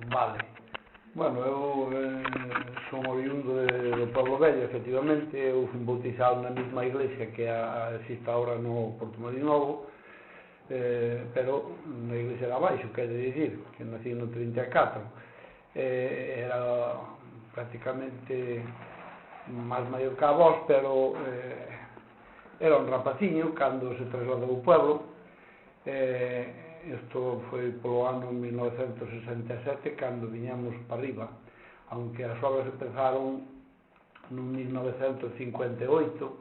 Vale. Bueno, eu son oriundo do Pueblo Vello, efectivamente. Eu fui bautizado na mesma iglesia que existe agora no Porto Marín Novo, pero na iglesia de abaixo, quer dicir, que nací no 34. Era prácticamente máis maior que a vos, pero era un rapaciño cando se trasladou o pueblo. Isto foi polo ano 1967 cando viñamos para arriba, aunque as obras empezaron no 1958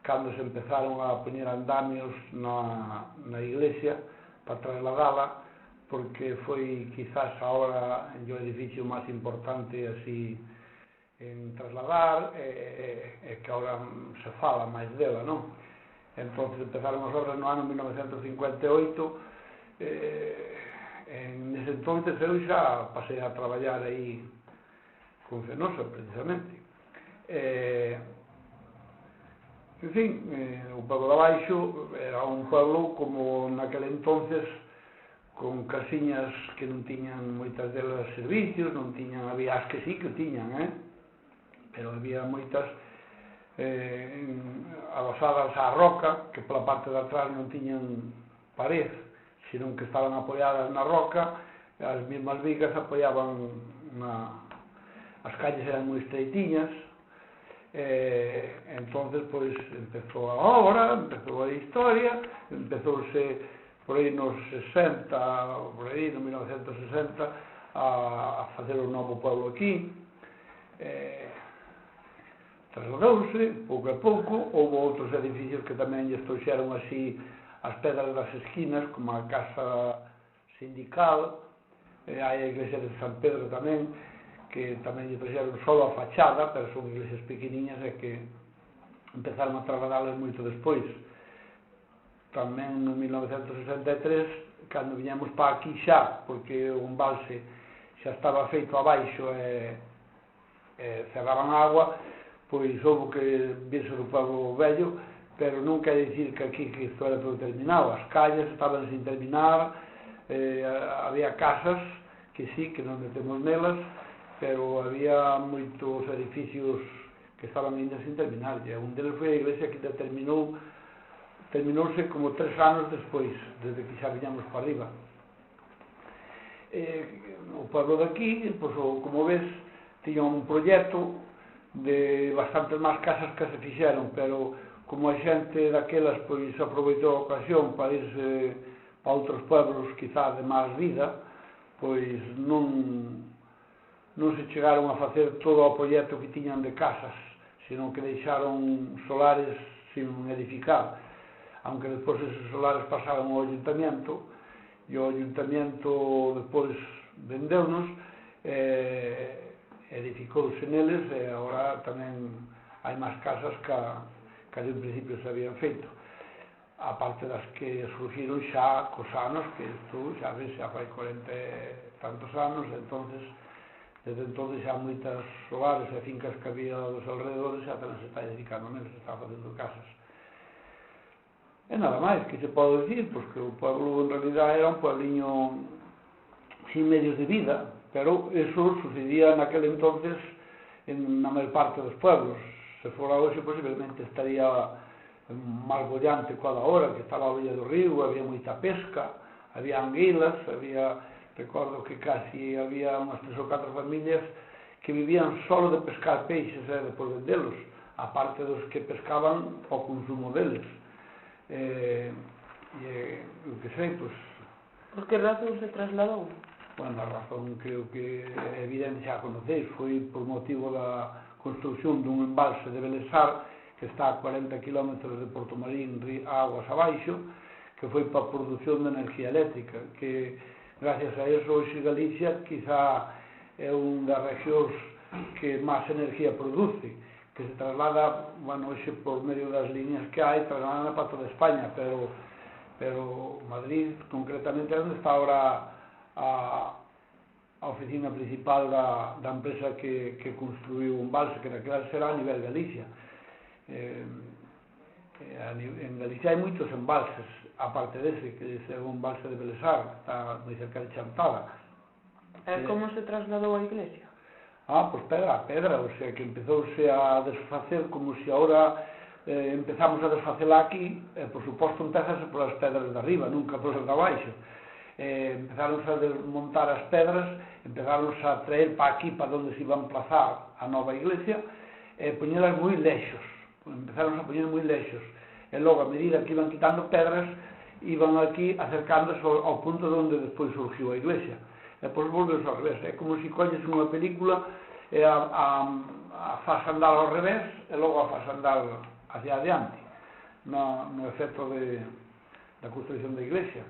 cando se empezaron a poñer andamios na iglesia para trasladala, porque foi quizás ahora o edificio máis importante así en trasladar, e que ahora se fala máis dela, non? Entón empezaron as obras no ano 1958. Nese entonces eu xa pasei a traballar aí con Fenosa, precisamente. En fin, o pueblo de abaixo era un pueblo como naquele entonces, con casiñas que non tiñan moitas delas servicios, non tiñan, había as que sí que o tiñan, pero había moitas adosadas á roca, que pola parte de atrás non tiñan pared, senón que estaban apoiadas na roca, as mesmas vigas apoiaban as calles eran moi estreitiñas. Entonces pois empezou a obra, empezou a historia, empezouse por aí nos 60, por aí no 1960 a facer un novo pueblo aquí. Trasladouse pouco a pouco, houve outros edificios que tamén lle trouxeron así as pedras das esquinas, como a casa sindical, hai a iglesia de San Pedro tamén, que tamén lle trouxeron só a fachada, pero son iglesias pequeniñas e que empezaron a trasladalas moito despois. Tamén no 1963, cando viñamos para aquí xa, porque o embalse xa estaba feito abaixo e cerraban a agua, pois houve que virse do Pueblo Vello, pero non quer dicir que aquí que isto era todo terminado. As calles estaban sin terminar, había casas que sí, que non metemos nelas, pero había moitos edificios que estaban ainda sin terminar. E un deles foi a iglesia que terminouse como 3 anos despois, desde que xa viñamos para arriba. O pueblo de aquí, pois, como ves, tiña un proxecto de bastantes máis casas que se fixeron, pero como a xente daquelas pois aproveitou a ocasión para irse para outros pueblos quizá de máis vida, pois non se chegaron a facer todo o proxecto que tiñan de casas, senón que deixaron solares sin edificar, aunque despois esos solares pasaron ao ayuntamiento, e o ayuntamiento despois vendeunos, edificouse neles, e agora tamén hai máis casas que en principio se habían feito, aparte das que surgiron xa cos anos, que isto xa ves, xa fai 40 e tantos anos. Entonces, desde entonces xa moitas hogares e fincas que había dos alrededores xa tamén se está dedicando neles, se está facendo casas. E nada máis que se pode dicir, pois que o pueblo en realidad era un puebliño sin medios de vida, pero eso sucedía naquele entonces na maior parte dos pueblos. Se fora hoxe, posiblemente estaría máis bollante coa da hora, que estaba a orilla do río, había moita pesca, había anguilas, recordo que casi había unhas 3 ou 4 familias que vivían solo de pescar peixes e de por vendelos, aparte dos que pescaban ao consumo deles. O que sei, pois... Por que razón se trasladou? Bueno, a razón creo que é evidente, xa a conocéis, foi por motivo da construción dun embalse de Belesar, que está a 40 km de Porto Marín, aguas abaixo, que foi para a produción de enerxía eléctrica, que gracias a eso hoxe Galicia quizá é unha das regións que máis enerxía produce, que se traslada, bueno, hoxe por medio das líneas que hai, traslada para toda España, pero Madrid concretamente é onde está ahora a oficina principal da empresa que construiu un embalse, que naquela será a nivel Galicia. En Galicia hai moitos embalses, aparte dese, que é un embalse de Belesar, que está moi cerca de Chantada. Como se trasladou a iglesia? Pois pedra a pedra, o sea, que empezouse a desfacer como se ahora empezamos a desfacela aquí, por suposto empezase polas pedras de arriba, nunca polas de abaixo. Empezaron a desmontar as pedras, empezaron a traer para aquí, para onde se iba a emplazar a nova iglesia, poñelas moi lexos, empezaron a poñer moi lexos, e logo, a medida que iban quitando pedras, iban aquí acercándose ao punto onde despois surgiu a iglesia. E depois volveu ao revés, é como se colles unha película e a faz andar ao revés e logo a faz andar hacia adiante no efecto da construcción da iglesia,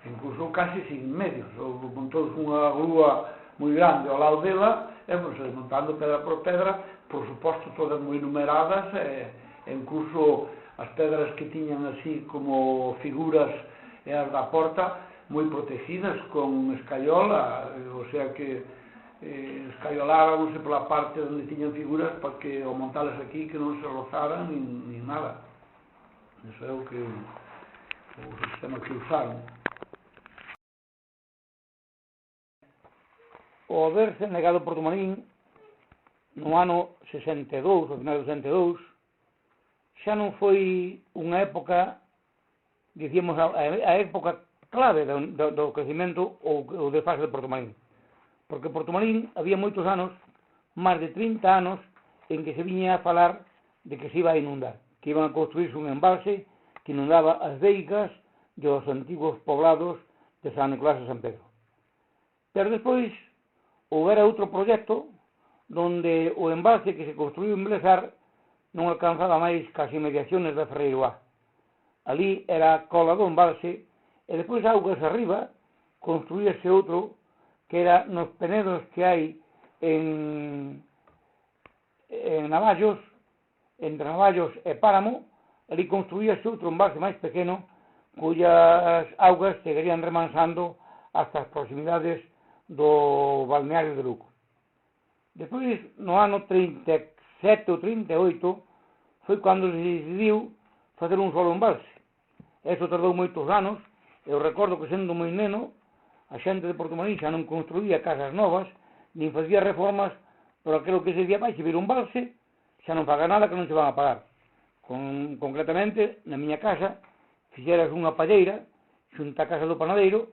incluso casi sin medios, montouse unha grúa moi grande ao lado dela e desmontando pedra por pedra, por suposto todas moi numeradas e incluso as pedras que tiñan así como figuras e as da porta moi protegidas con escaiola, o sea que escaiolábanse pola parte onde tiñan figuras para que ao montalas aquí que non se rozaran ni nada. Eso é o sistema que usaron. O haberse negado Portomarín no ano 62, ao final do 62, xa non foi unha época, dicíamos, a época clave do crecimento ou de fase de Portomarín, porque Portomarín había moitos anos, máis de 30 anos, en que se viña a falar de que se iba a inundar, que iban a construirse un embalse que inundaba as veigas dos antigos poblados de San Nicolás e San Pedro. Pero despois houbera outro proxecto donde o embalse que se construiu en Blesar non alcanzaba máis que as inmediaciones da Ferreiroá. Ali era a cola do embalse e despois augas arriba construíase outro que era nos penedos que hai en Navallos, entre Navallos e Páramo, ali construíase outro embalse máis pequeno cuyas augas seguirían remansando hasta as proximidades do balneario de Lugo. Despois, no ano 37 ou 38, foi cando se decidiu facer un solo embalse. Eso tardou moitos anos. Eu recordo que, sendo moi neno, a xente de Portomarín xa non construía casas novas, nin facía reformas, por aquilo que se dicía, vai, se vir un balse, xa non paga nada que non se van a pagar. Concretamente, na miña casa, fixeras unha palleira, xunta a casa do panadeiro,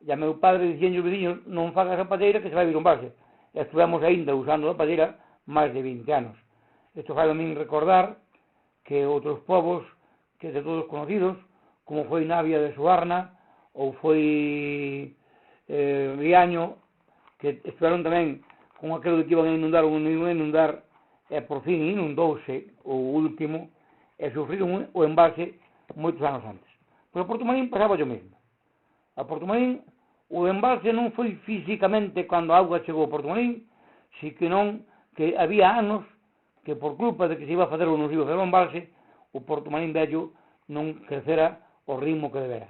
e a meu padre dicían os veciños, non fagas a palleira que se vai vir un balse. E estuvemos aínda usando a palleira máis de 20 anos. Isto fai a min recordar que outros povos, que de todos conocidos, como foi Navia de Suarna, ou foi Riaño, que estiveron tamén con aquilo que iban a inundar ou non iban a inundar, e por fin inundouse o último, e sufriron o embalse moitos anos antes. Pero a Portomarín pasaba o mesmo. A Portomarín, o embalse non foi físicamente cando a auga chegou a Portomarín, si que non que había anos que por culpa de que se iba a facer ou non se iba a facer o embalse, o Portomarín vello non crecera o ritmo que debera.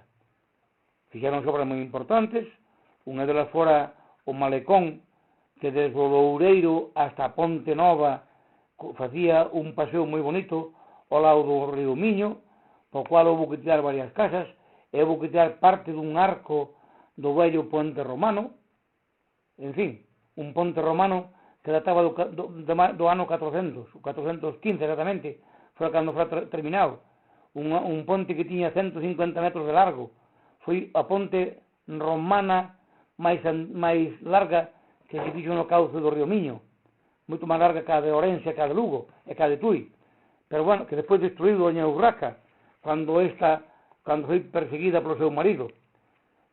Fixeron obras moi importantes, unha delas fora o malecón, que desde o Loureiro hasta a Ponte Nova facía un paseo moi bonito ao lado do río Miño, po cual houve que tirar varias casas, e houve que tirar parte dun arco do vello Ponte Romano, en fin, un ponte romano que databa do ano 400, o 415 exactamente, foi cando foi terminado. Un ponte que tiña 150 metros de largo, foi a ponte romana máis larga que se fixo no cauce do río Miño, moito máis larga que a de Orense, que a de Lugo e que a de Tui, pero bueno, que despois destruído doña Urraca cando foi perseguida polo seu marido,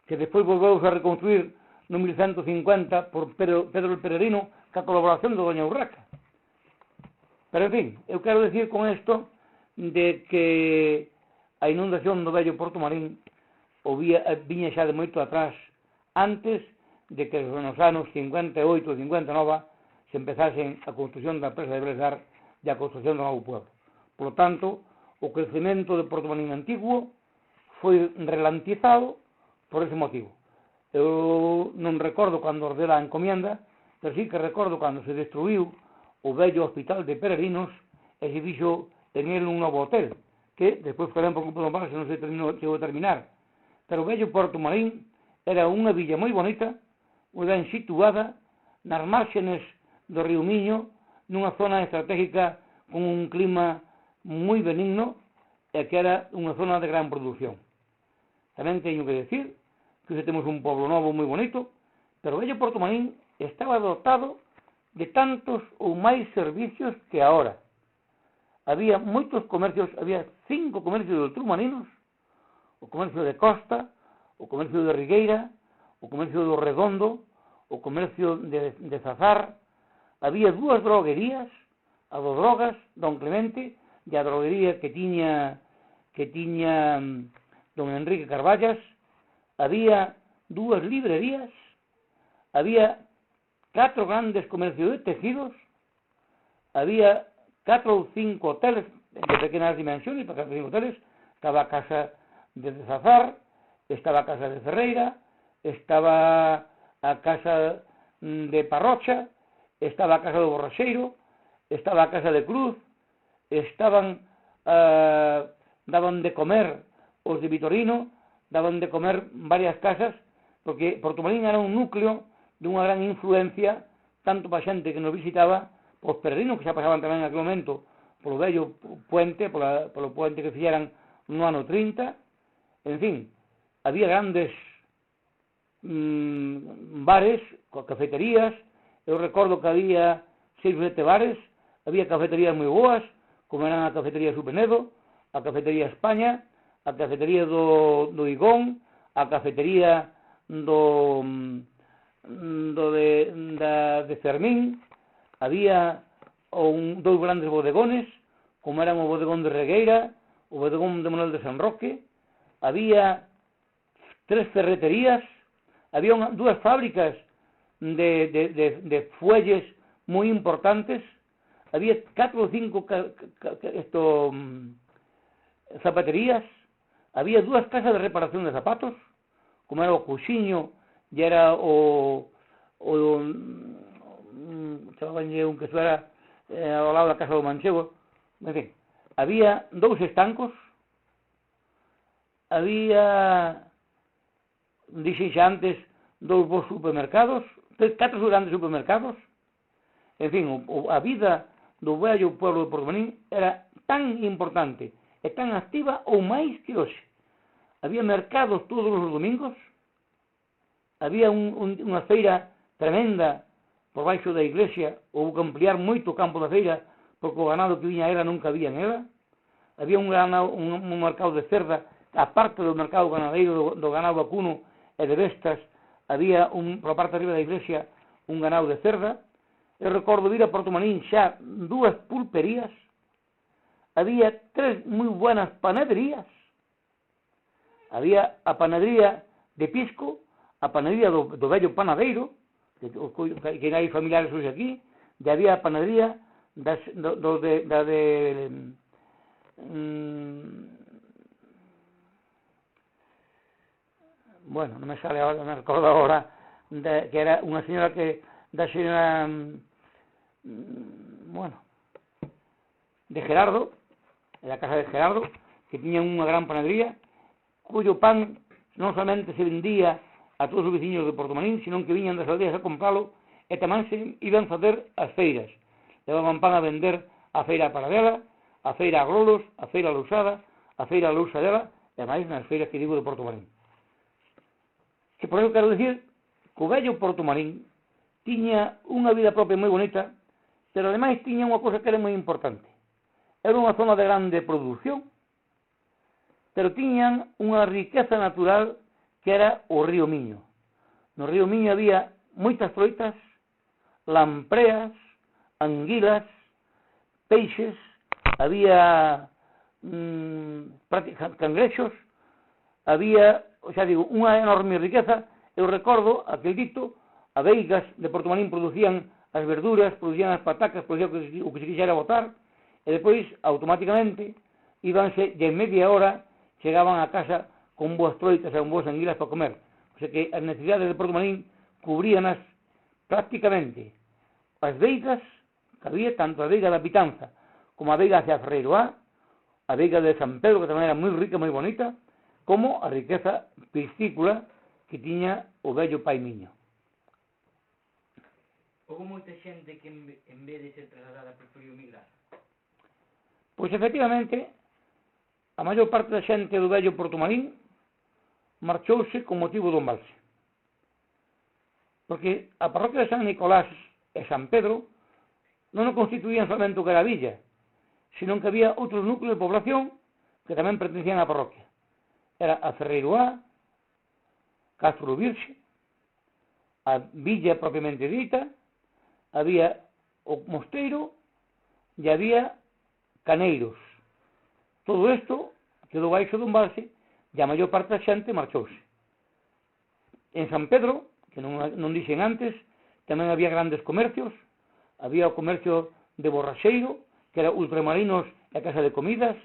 que despois volveu a reconstruir no 1150 por Pedro el Peregrino, ca colaboración de doña Urraca. Pero en fin, eu quero decir con isto de que a inundación do vello Portomarín viña xa de moito atrás, antes de que nos anos 58 e 59 se empezasen a construción da presa de Blesar e a construción do novo pueblo. Por lo tanto, o crecemento de Portomarín antiguo foi relantizado por ese motivo. Eu non recordo cando ordena a encomienda, pero sí que recordo cando se destruiu o vello hospital de peregrinos e se fixo en el un novo hotel, que despois tamén por culpa do embalse non se chegou a terminar. Pero o vello Portomarín era unha villa moi bonita, ben situada nas márgenes do río Miño, nunha zona estratégica con un clima moi benigno e que era unha zona de gran produción. Tamén teño que decir que hoxe temos un pueblo novo moi bonito, pero o vello Portomarín estaba dotado de tantos ou máis servicios que ahora. Había moitos comercios, había 5 comercios de ultramarinos, o comercio de Costa, o comercio de Rigueira, o comercio do Redondo, o comercio de Zazar. Había 2 droguerías, a do Drogas, Don Clemente, e a droguería que tiña don Enrique Carballas. Había 2 librerías, había 4 grandes comercios de tejidos, había 4 ou 5 hoteles de pequenas dimensiones, 4 ou 5 hoteles. Estaba a casa de Zazar, estaba a casa de Ferreira, estaba a casa de Parrocha, estaba a casa do Borraxeiro, estaba a casa de Cruz, daban de comer os de Vitorino, daban de comer varias casas, porque Portomarín era un núcleo dunha gran influencia, tanto para a xente que nos visitaba, os peregrinos que xa pasaban tamén en aquel momento polo vello puente, polo puente que fixeran no ano 30. En fin, había grandes bares, cafeterías. Eu recordo que había 6 ou 7 bares, había cafeterías moi boas, como eran a cafetería Supenedo, a cafetería España, a cafetería do Igón, a cafetería de Fermín. Había 2 grandes bodegones, como eran o bodegón de Regueira, o bodegón de Manuel de San Roque. Había 3 ferreterías, había 2 fábricas de fuelles moi importantes, había 4 ou 5 zapaterías, había 2 casas de reparación de zapatos, como era o Cuxiño e era chamabanlle un que era ao lado da casa do Manchego. En fin, había 2 estancos, había, dixen xa antes, 2 bons supermercados, 4 grandes supermercados. En fin, a vida do vello pueblo de Portomarín era tan importante e tan activa ou máis que hoxe. Había mercados todos os domingos, había unha feira tremenda por baixo da iglesia, houve que ampliar moito o campo da feira, porque o ganado que viña era non cabía en ela. Había un mercado de cerda, aparte do mercado ganadeiro do ganado vacuno e de bestas, había por a parte de arriba da iglesia un ganado de cerda. Eu recordo vir a Portomarín xa 2 pulperías, había 3 moi buenas panaderías, había a panadería de Pisco, a panadería do vello panadeiro, que hai familiares hoxe aquí, e había a panadería bueno, non me sale agora, non me recordo agora, que era unha señora da señora de Gerardo, en la casa de Gerardo, que tiña unha gran panadería, cuyo pan non solamente se vendía a todos os veciños de Portomarín, sino que viñan das aldeas a compralo, e tamén se iban facer as feiras. Levaban pan a vender a feira Paradela, a feira Aglolos, a feira Lousada, a feira Lousadela, e máis nas feiras que digo de Portomarín. Que por eso quero dicir que o vello Portomarín tiña unha vida propia moi bonita, pero ademais tiña unha cosa que era moi importante. Era unha zona de grande produción, pero tiñan unha riqueza natural que era o río Miño. No río Miño había moitas froitas, lampreas, anguilas, peixes, había cangrexos, había, xa digo, unha enorme riqueza. Eu recordo aquel dito, a veigas de Portomarín producían as verduras, producían as patacas, producían o que se quixera botar, e depois, automáticamente, íbanse, e en media hora, chegaban a casa con boas troitas e con boas anguilas para comer. O sea que as necesidades de Portomarín cubríanas prácticamente as veigas que había, tanto a veiga da Pitanza como a veiga hacia Ferreiro A veiga de San Pedro, que tamén era moi rica, moi bonita, como a riqueza piscícola que tiña o vello pai Miño. Houve moita xente que en vez de ser trasladada preferiu migrar? Pois efectivamente, a maior parte da xente do vello Portomarín marchouse con motivo do embalse. Porque a parroquia de San Nicolás e San Pedro non o constituían solamente o que era a villa, sino que había outros núcleos de población que tamén pertencían á parroquia. Era a Ferreiroá, Castro Virxe, a villa propiamente dita, había o mosteiro e había caneiros. Todo isto quedou baixo do embalse e a maior parte da xente marchouse. En San Pedro, que non dixen antes, tamén había grandes comercios, había o comercio de Borraxeiro, que era Ultramarinos e a Casa de Comidas,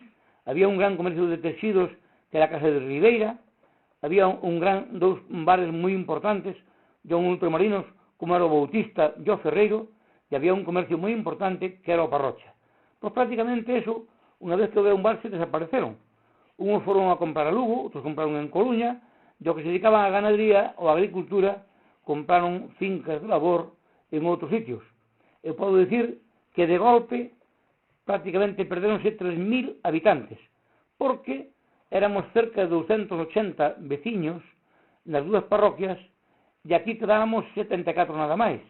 había un gran comercio de texidos, que era a Casa de Ribeira, había dous bares moi importantes, un Ultramarinos, como era o Bautista e o Ferreiro, e había un comercio moi importante, que era o Parrocha. Pois prácticamente eso, unha vez que houve un embalse, desapareceron. Uns foron a comprar a Lugo, outros compraron en Coruña, e os que se dedicaban á ganadería ou á agricultura, compraron fincas de labor en outros sitios. Eu podo dicir que de golpe prácticamente perderonse 3.000 habitantes, porque éramos cerca de 280 veciños nas dúas parroquias e aquí quedábamos 74 nada máis.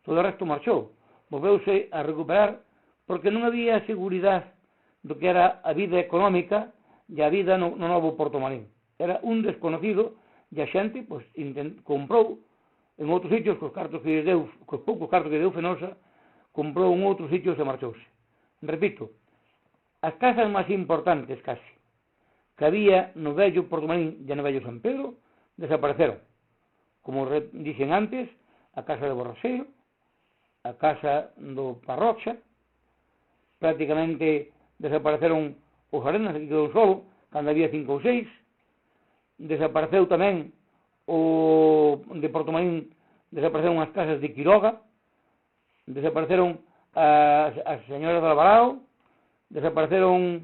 Todo o resto marchou. Volveuse a recuperar porque non había seguridade do que era a vida económica e a vida no novo Portomarín. Era un desconocido e a xente pois, comprou en outros sitios cos poucos cartos que deu Fenosa, comprou en outros sitios e marchouse. Repito, as casas máis importantes casi que había no vello Portomarín e no vello San Pedro desapareceron. Como dixen antes, a casa de Borraxeiro, a casa do Parrocha, prácticamente desapareceron os arenas, aquí quedou solo, cando había 5 ou 6, desapareceu tamén o de Portomarín, desapareceron as casas de Quiroga, desapareceron as señoras de Alvarado, desapareceron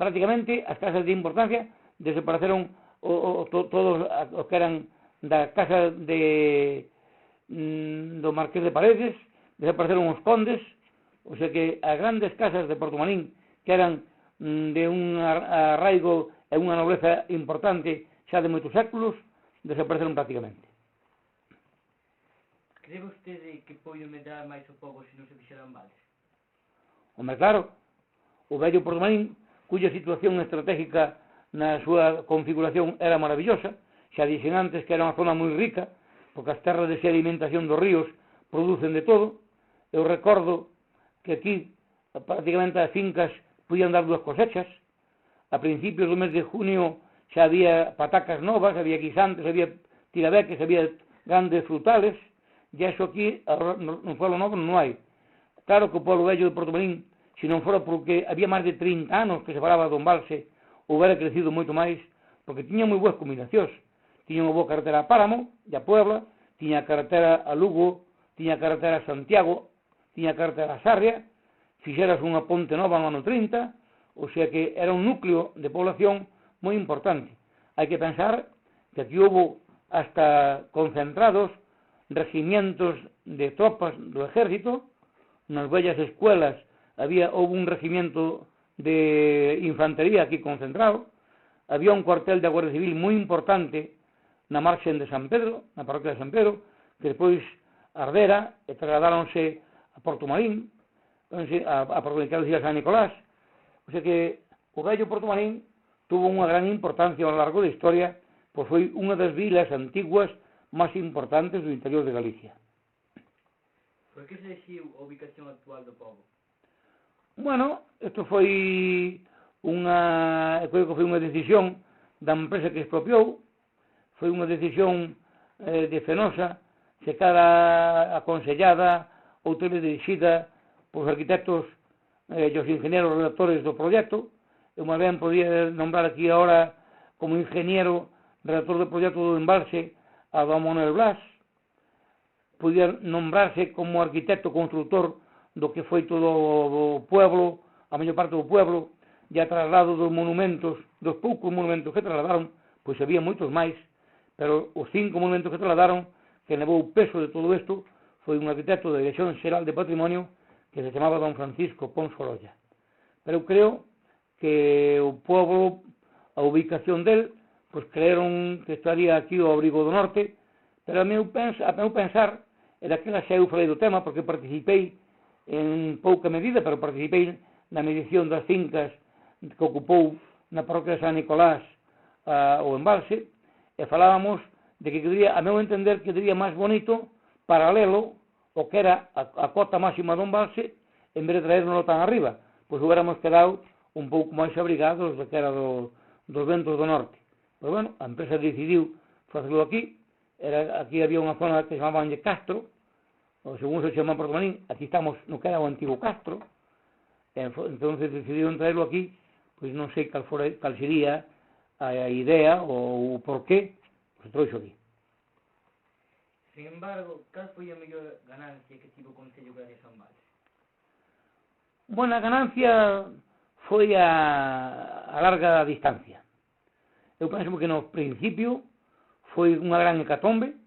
prácticamente as casas de importancia, desapareceron todos os que eran da casa do Marqués de Paredes, desapareceron os condes, o sea que as grandes casas de Portomarín, que eran de un arraigo e unha nobleza importante xa de moitos séculos, desapareceron prácticamente. Cree vostede que pode medrar máis o pobo se non se fixeran vales? Home, claro, o vello Portomarín, cuya situación estratégica na súa configuración era maravillosa, xa dixen antes que era unha zona moi rica, porque as terras de sedimentación dos ríos producen de todo. Eu recordo que aquí prácticamente as fincas podían dar 2 cosechas. A principios do mes de junio xa había patacas novas, había guisantes, había tirabeques, había grandes frutales, e iso aquí no pueblo novo non hai. Claro que o pueblo vello de Portomarín, se non fora porque había máis de 30 anos que se falaba do embalse, houbera crecido moito máis, porque tiña moi boas combinacións. Tiña unha boa carretera a Páramo e a Puebla, tiña carretera a Lugo, tiña carretera a Santiago, tiña carretera a Sarria, fixeras unha ponte nova no ano 30, o sea que era un núcleo de población moi importante. Hai que pensar que aquí houve hasta concentrados regimientos de tropas do ejército, nas vellas escuelas houve un regimiento de infantería aquí concentrado, había un cuartel da Guardia Civil moi importante na marxen de San Pedro, na parroquia de San Pedro, que despois ardera e trasladáronse a Portomarín, a parroquia de San Nicolás. O sea que o vello Portomarín tuvo unha gran importancia ao largo da historia, pois foi unha das vilas antiguas máis importantes do interior de Galicia. Por que se decidiu a ubicación actual do pobo? Bueno, isto foi unha decisión da empresa que expropiou, foi unha decisión de Fenosa, se cara aconsellada ou dirixida polos arquitectos e os ingenieros redactores do proxecto. Eu máis ben podía nombrar aquí agora como ingeniero redactor do proxecto do embalse a don Manuel Blas, podía nombrarse como arquitecto constructor do que foi todo o pueblo, a maior parte do pueblo, e a traslado dos monumentos, dos poucos monumentos que trasladaron, pois había moitos máis, pero os 5 monumentos que trasladaron, que levou o peso de todo isto, foi un arquitecto da Dirección Xeral de Patrimonio que se chamaba don Francisco Pons Orolla. Pero eu creo que o povo, a ubicación del, pois creeron que estaría aquí ao abrigo do norte, pero a meu pensar, era que xa eu falei do tema, porque participei en pouca medida, pero participei na medición das fincas que ocupou na parroquia de San Nicolás o embalse, e falábamos de que quedaría, a meu entender, quedaría máis bonito paralelo o que era a cota máxima do embalse, en vez de traernos tan arriba, pois hubiéramos quedado un pouco máis abrigados do que era dos ventos do norte. Pero bueno, a empresa decidiu facelo aquí. Aquí había unha zona que se chamaban de Castro, ou según se chama Portomarín, aquí estamos no que era o antigo Castro, entonces decidiron traerlo aquí, pois non sei cal sería a idea ou o porqué se trouxo aquí. Sin embargo, cal foi a mellor ganancia que tivo o Concello de San Valls? Bueno, a ganancia foi a larga distancia. Eu penso que no principio foi unha gran hecatombe,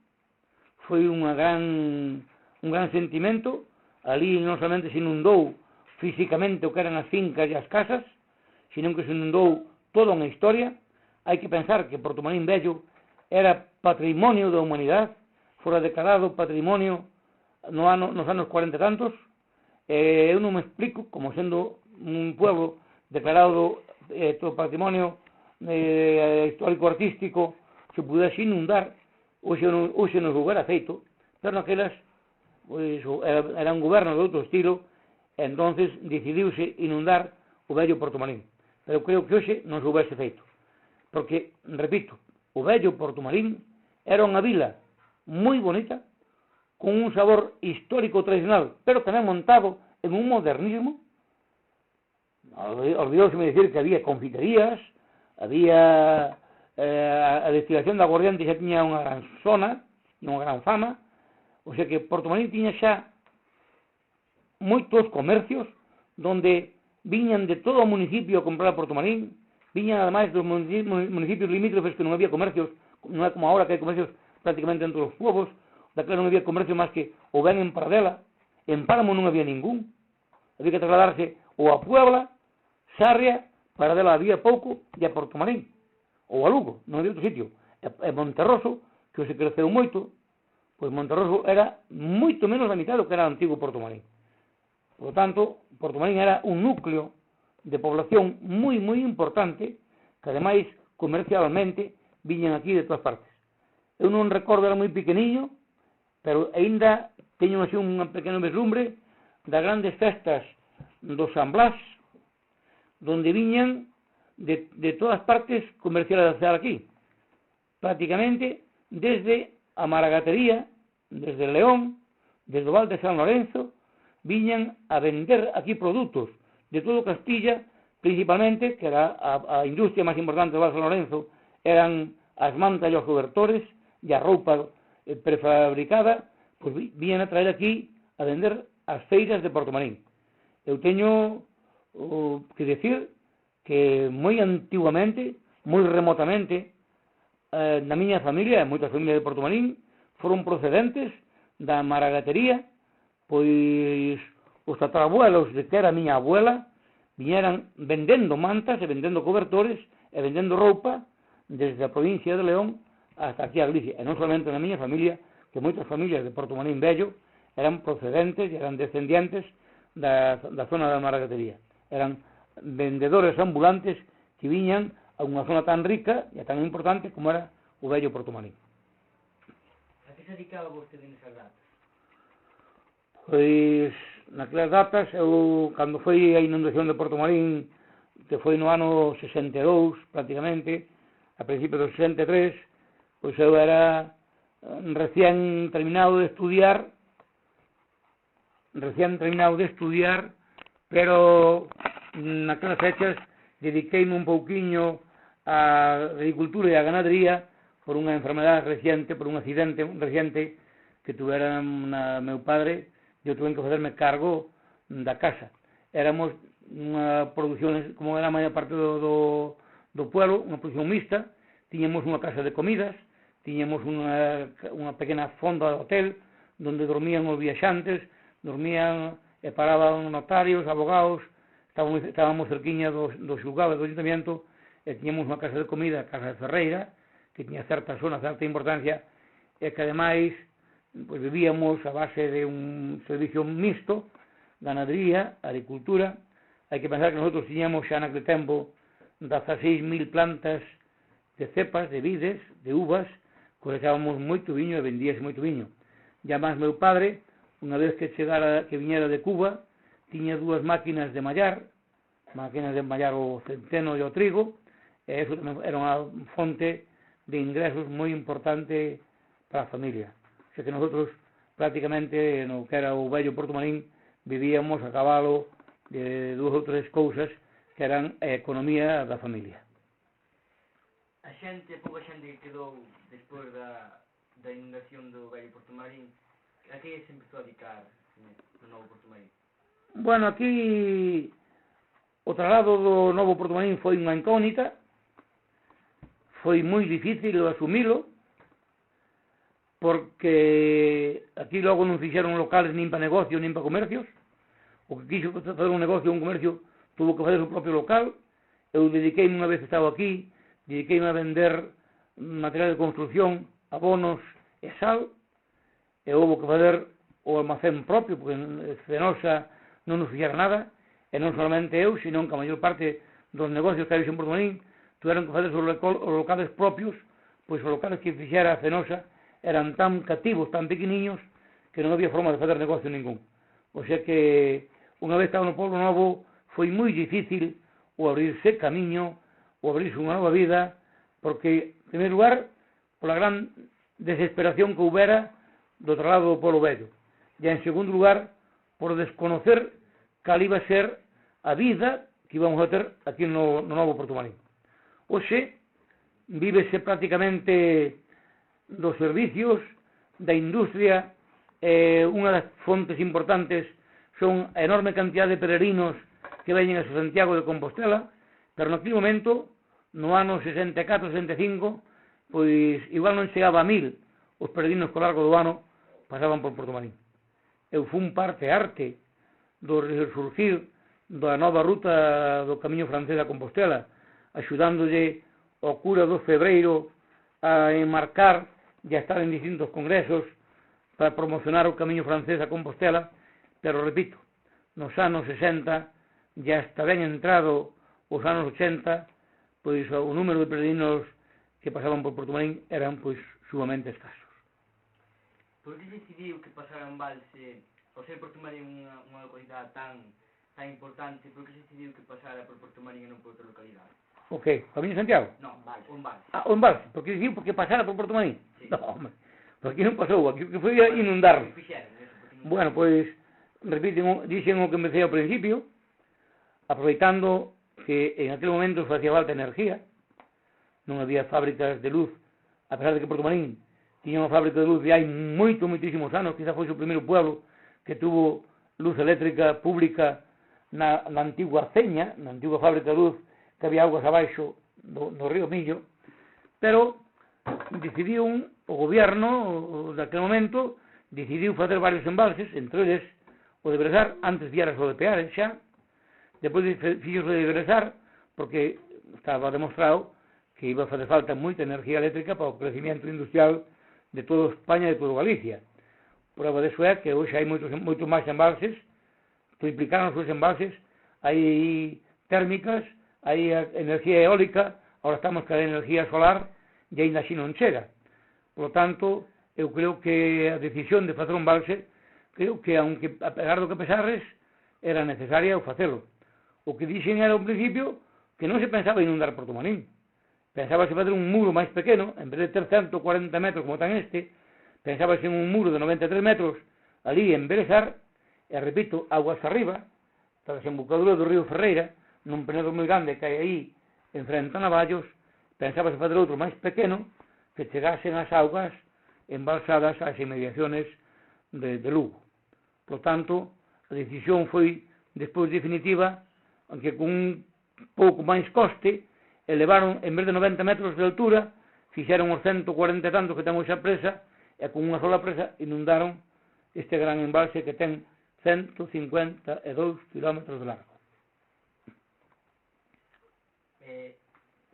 foi un gran sentimento. Ali non solamente se inundou físicamente o que eran as fincas e as casas, sino que se inundou toda unha historia. Hai que pensar que Portomarín Vello era patrimonio da humanidade, fora declarado patrimonio nos anos 40 e tantos. Eu non me explico, como sendo un pueblo declarado patrimonio histórico-artístico, se pudese inundar, hoxe non se houbera feito, pero naquelas pois, era un goberno de outro estilo, e entonces decidiuse inundar o vello Portomarín. Pero creo que hoxe non se houbese feito, porque, repito, o vello Portomarín era unha vila moi bonita, con un sabor histórico tradicional, pero tamén montado en un modernismo. Olvidóseme decir que había confiterías, había a destilación de aguardiente xa tiña unha gran zona, unha gran fama, o sea que Portomarín tiña xa moitos comercios donde viñan de todo o municipio a comprar a Portomarín, viñan ademais dos municipios limítrofes que non había comercios, non é como agora que hai comercios prácticamente entre os povos, daquela non había comercio máis que o ben en Paradela, en Páramo non había ningún, había que trasladarse ou a Puebla, Sarria, Paradela había pouco, e a Portomarín, ou a Lugo, non había outro sitio, e Monterroso, que se creceu moito, pois Monterroso era moito menos da mitad do que era o antigo Portomarín. Por lo tanto, Portomarín era un núcleo de población moi importante, que ademais comercialmente viñan aquí de todas partes. Eu non recordo, era moi pequeniño, pero aínda teño así unha pequena vislumbre das grandes festas do San Blas, donde viñan de todas partes comercializar aquí. Prácticamente desde a Maragatería, desde León, desde o Val de San Lorenzo, viñan a vender aquí produtos de todo Castilla, principalmente, que era a industria máis importante do Val de San Lorenzo, eran as mantas e os cobertores e a roupa prefabricada, pois viñan a traer aquí a vender as feiras de Portomarín. Eu teño que decir que moi antiguamente, moi remotamente, na miña familia, e moitas familias de Portomarín, foron procedentes da maragatería, pois os tatarabuelos de que era a miña abuela viñeran vendendo mantas e vendendo cobertores e vendendo roupa desde a provincia de León hasta aquí a Galicia, e non solamente na miña familia, que moitas familias de Portomarín Vello eran procedentes e eran descendientes da zona da maragatería. Eran vendedores ambulantes que viñan a unha zona tan rica e tan importante como era o vello Portomarín. A que se dedicaba vostede nesas datas? Pois, naquelas datas, eu, cando foi a inundación de Portomarín, que foi no ano 62, prácticamente, a principios do 63, pois eu era recién terminado de estudiar, pero naquelas fechas dediqueime un pouquiño á agricultura e á ganadería por unha enfermedade reciente, por un accidente reciente que tuvera meu padre. Eu tuve que facerme cargo da casa. Éramos unha produción, como era a maior parte do pueblo, unha produción mixta. Tiñamos unha casa de comidas, tiñamos unha pequena fonda de hotel, donde dormían os viaxantes, dormían e paraban notarios, abogados, estábamos cerquiña do xulgado do ayuntamiento, e tiñamos unha casa de comida, a Casa de Ferreira, que tiña certa zona, certa importancia, e que ademais pois, vivíamos a base de un servicio mixto, ganadería, agricultura. Hai que pensar que nosotros tiñamos xa naquele tempo 16.000 plantas de cepas, de vides, de uvas, cosechábamos moito viño e vendíase moito viño. E además meu padre, unha vez que viñera de Cuba, tiña 2 máquinas de mallar o centeno e o trigo, e eso era unha fonte de ingresos moi importante para a familia. O sea que nosotros prácticamente no que era o vello Porto Marín vivíamos a cabalo de 2 ou 3 cousas que eran a economía da familia. Pouca xente que quedou despois da inundación do vello Porto Marín, a que se empezou a dedicar no novo Porto Marín? Bueno, aquí o traslado do novo Porto Marín foi unha incógnita, foi moi difícil asumilo, porque aquí logo non fixeron locales nin para negocios nin para comercios. O que quixo facer un negocio ou un comercio tuvo que facer o propio local. Eu dediqueime, unha vez que estaba aquí, dediqueime a vender material de construcción, abonos e sal, e houve que fazer o almacén propio, porque Fenosa non nos fixera nada, e non solamente eu, sino que a maior parte dos negocios que había en Porto Marín tuveron que fazer os locales propios, pois os locales que fixera Fenosa eran tan cativos, tan pequeniños, que non había forma de fazer negocio ningún. O sea que, unha vez estaba no Pueblo Novo, foi moi difícil o abrirse camiño, o abrirse unha nova vida, porque, en primeiro lugar, pola gran desesperación que houbera do traslado do Pueblo Vello, e, en segundo lugar, por desconocer cal iba a ser a vida que íbamos a ter aquí no novo Porto Marín. Hoxe, vívese prácticamente dos servicios, da industria, unha das fontes importantes son a enorme cantidad de peregrinos que veñen a Santiago de Compostela, pero naquele momento, no ano 64-65, pois igual non chegaba a 1000 os peregrinos co largo do ano pasaban por Porto Marín. Eu fun parte arte do resurgir da nova ruta do Camiño Francés a Compostela, axudándolle ao cura do Febreiro a enmarcar e a estar en distintos congresos para promocionar o Camiño Francés a Compostela, pero repito, nos anos 60 ya está ben entrado os anos 80, pois o número de peregrinos que pasaban por Porto Marín eran pois sumamente escasos. Por que decidiu que pasara en Valse, ao ser Porto Marín unha localidade tan importante, por que decidiu que pasara por Porto Marín e non por outra localidade? O que? Camiño de Santiago? Non, Valse. Ah, o en Valse. Por que decidiu porque pasara por Porto Marín? Sí. Non, hombre. Por aquí non pasou, aquí que foi a inundar. Bueno, pois, repiten, dixen o que empecé ao principio, aproveitando que en aquel momento facía falta energía, non había fábricas de luz, a pesar de que Porto Marín tiña unha fábrica de luz de hai moitísimos anos, quizá foi o primeiro pueblo que tuvo luz eléctrica pública na antigua Ceña, na antigua fábrica de luz que había augas abaixo do río Millo, pero decidiu o goberno daquele momento decidiu facer varios embalses, entre eles o de Bresar, antes vieras o de Peares xa, depois fixo o de Bresar porque estaba demostrado que iba a fazer falta moita energía eléctrica para o crecimiento industrial de toda España e de toda Galicia. Prova disso é que hoxe hai moitos máis embalses, triplicaron os embalses, hai térmicas, hai energía eólica, agora estamos con a energía solar e ainda así non chega. Por lo tanto, eu creo que a decisión de facer un embalse, creo que, aunque a pegar do que pesares, era necesaria o facelo. O que dixen era ao principio que non se pensaba inundar Porto Marín. Pensábase fazer un muro máis pequeno, en vez de ter 140 metros como tan este, pensábase en un muro de 93 metros ali en Bresar, e repito, aguas arriba, a desembocadura do río Ferreira, nun penedo moi grande que hai aí, enfrente a Navallos, pensábase fazer outro máis pequeno, que chegasen as augas embalsadas ás inmediaciones de Lugo. Por tanto, a decisión foi despois definitiva, aunque con un pouco máis coste, elevaron, en vez de 90 metros de altura, fixeron os 140 e tantos que temos xa presa, e con unha sola presa inundaron este gran embalse que ten 152 kilómetros de largo.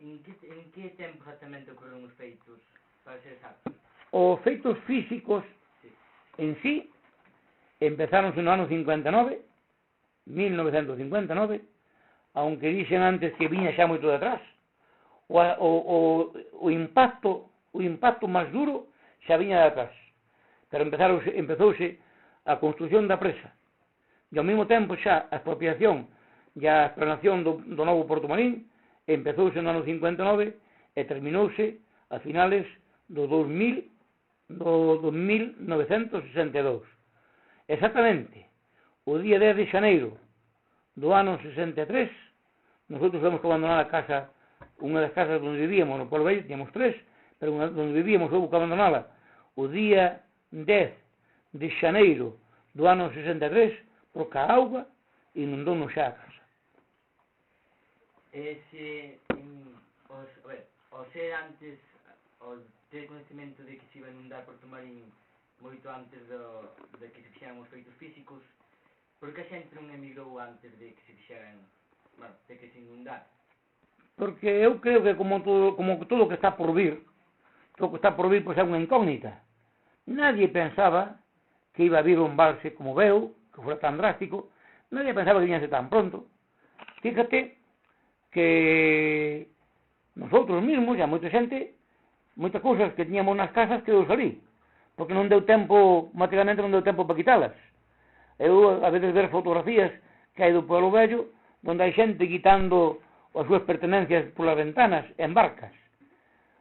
En que tempo exactamente ocorreron os feitos, para ser exactos? Os feitos físicos en sí empezaron no ano 59, 1959, aunque dixen antes que viña xa moito detrás. O impacto máis duro xa viña de atrás, pero empezouse a construción da presa e ao mesmo tempo xa a expropiación e a explanación do novo Porto Marín empezouse no ano 59 e terminouse a finales do 1962. Exactamente o día 10 de xaneiro do ano 63 nosotros temos que abandonar a casa, unha das casas onde vivíamos no Pueblo Vello, teníamos 3, pero onde vivíamos houve que abandonala o día 10 de xaneiro do ano 63 porque a auga inundou-nos xa a casa. O ser antes, o ter conhecimento de que se iba a inundar Porto Marín moito antes de que se fixeran os feitos físicos, por que a xente non emigrou antes de que se fixeran, bueno, de que se inundara? Porque eu creo que como todo que está por vir, pois é unha incógnita. Nadie pensaba que iba a vir un embalse como veu, que fora tan drástico, nadie pensaba que viñase tan pronto. Fíjate que nosotros mismos, e a moita xente, moitas cousas que tiñamos nas casas quedou salí, porque non deu tempo, materialmente non deu tempo para quitalas. Eu, a veces, ver fotografías que hai do Pueblo Vello, onde hai xente quitando as súas pertenencias polas ventanas en barcas.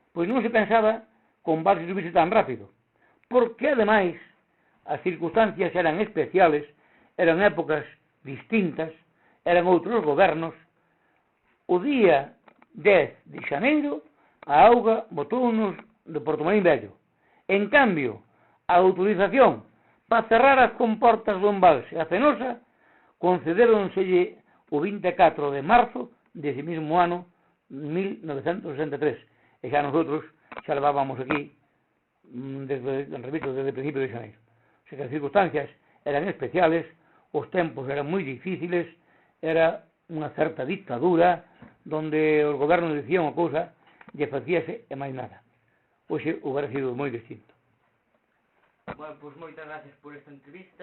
Pois non se pensaba que un barco subise tan rápido, porque, ademais, as circunstancias eran especiales, eran épocas distintas, eran outros gobernos. O día 10 de xaneiro, a auga botou-nos de Porto Marín Vello. En cambio, a autorización para cerrar as comportas do embalse a Fenosa concedéronselle o 24 de marzo dese mesmo ano 1963. E xa nosotros xa levábamos aquí desde o principio de xaneiro. O sea que as circunstancias eran especiales, os tempos eran moi difíciles, era unha certa dictadura donde os gobernos dicían unha cousa e facíase e máis nada. Hoxe hubiera sido moi distinto. Bueno, pois moitas gracias por esta entrevista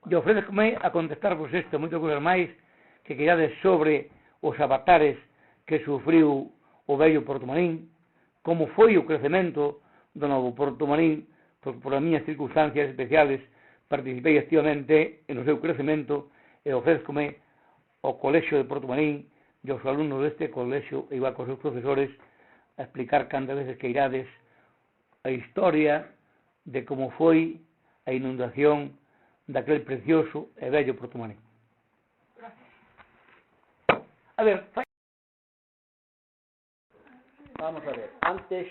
e ofrezco-me a contestarvos isto, moitas cousas máis que queirades sobre os avatares que sufriu o vello Porto Marín, como foi o crecemento do novo Porto Marín, porque por as miñas circunstancias especiales participei activamente no seu crecemento e ofrezco-me ao Colexio de Porto Marín e aos alumnos deste colexio e igual cos seus profesores a explicar cantas veces que irades a historia de como foi a inundación daquel precioso e bello Porto Marín. A ver, vamos a ver, antes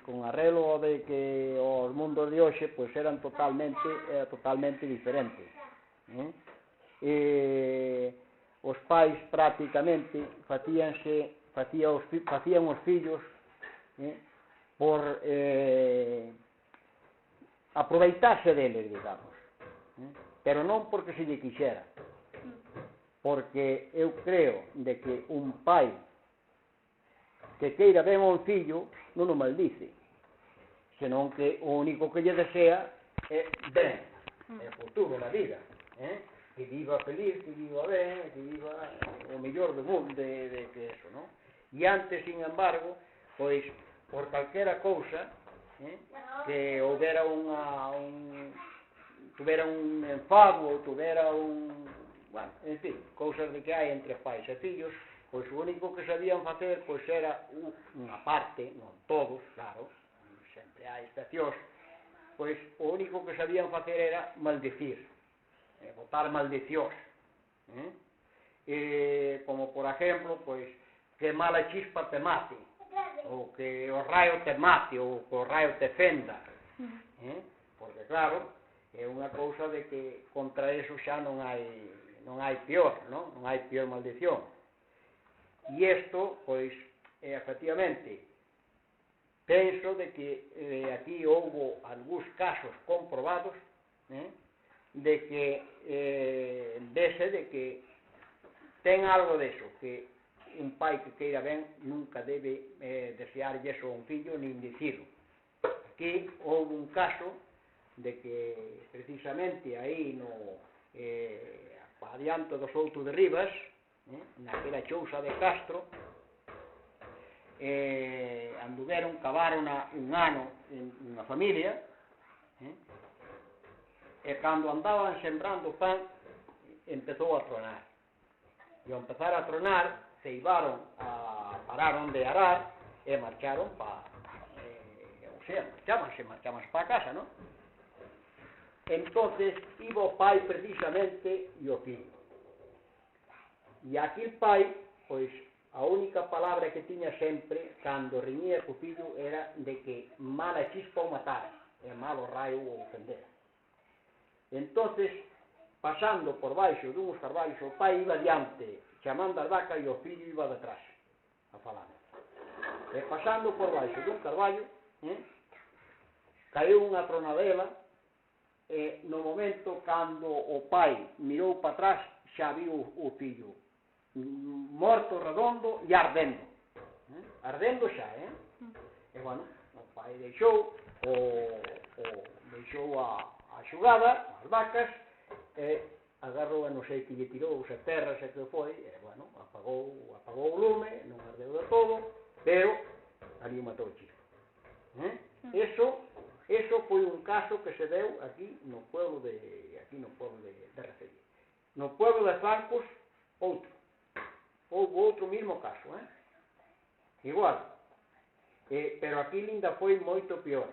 con arreglo de que os mundos de hoxe pois eran totalmente diferentes, os pais prácticamente facían os fillos por aproveitarse deles, digamos, pero non porque se lle quixera, porque eu creo de que un pai que queira ben ao fillo non o maldice, senón que o único que lle desea é ben, é futuro na vida, que viva feliz, que viva ben, que viva o mellor do mundo de que eso, non? E antes, sin embargo, pois, por calquera cousa, que houbera tuvera un enfado, ou tuvera bueno, en fin, cousas de que hai entre pais e fillos, pois o único que sabían facer, pois era unha parte, non todos, claro, sempre hai excepcións, pois o único que sabían facer era maldecir, botar maldicións, como por exemplo, pois, que mala chispa te mate, ou que o raio te mate, ou que o raio te fenda, porque claro, é unha cousa de que contra eso xa non hai pior, non hai pior maldición. E isto, pois, efectivamente, penso de que aquí houve algúns casos comprobados de que vese de que ten algo deso, que un pai que queira ben nunca debe desearlle eso a un fillo nin dicirlo. Aquí houve un caso de que precisamente aí no adianto do Souto de Rivas, naquela chousa de Castro, anduveron, cavaron un ano en unha familia, e cando andaban sembrando pan empezou a tronar, e ao empezar a tronar ceibaron, pararon de arar e marcharon marchaban para casa, non? Entonces iba o pai precisamente e o fillo, e aquí o pai, pois a única palabra que tiña sempre cando riñía co fillo era de que mala chispa o matara e malo raio o ofendera. Entonces, pasando por baixo dunhos carballos, o pai iba diante chamando as vacas e o fillo iba detrás a falar. E pasando por baixo dun carballo, caiu unha tronadela, e no momento cando o pai mirou para atrás xa viu o fillo morto, redondo e ardendo, ardendo xa, e bueno, o pai deixou a xugada, as vacas, e agarrou a non sei que lle tirou, se terra, se que foi, e bueno, apagou o lume, non ardeu de todo, pero ali matou o chico. Eso foi un caso que se deu aquí no pueblo de Recería. No pueblo de Francos, houve outro mismo caso, igual, pero aquí linda foi moito peor,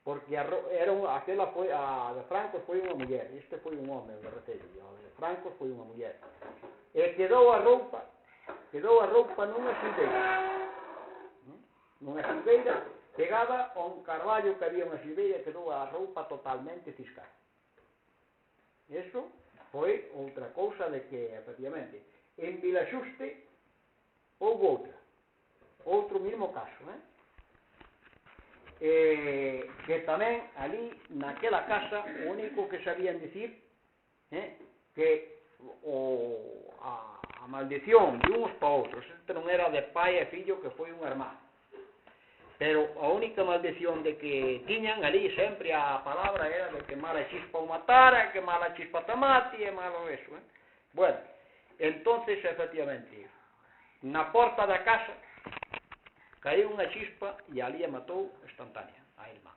porque aquela foi, a de Francos foi unha muller, este foi un home de Recería, a de Francos foi unha muller, e quedou a roupa nunha silveira, pegada a un carballo que había unha silveira, quedou a roupa totalmente ciscada. Eso foi outra cousa de que, efectivamente, en Vilaxuste houve outro mismo caso, que tamén ali, naquela casa, o único que sabían dicir que a maldición de uns para outros, este non era de pai e fillo, que foi unha hermana, pero a única maldición de que tiñan ali sempre a palabra era de que mala chispa o matara, que mala chispa te mate, e malo eso. Bueno, entonces, efectivamente, na porta da casa caiu unha chispa e ali a matou instantánea a irmá.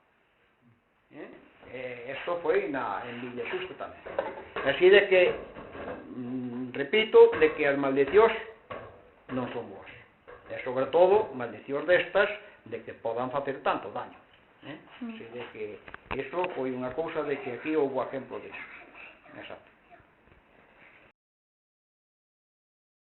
Esto foi en Villaxuste tamén. Así de que, repito, de que as maldicións non son boas. E sobre todo, maldicións destas de que podan facer tanto daño. Así de que eso foi unha cousa de que aquí houve exemplo disso. Exacto.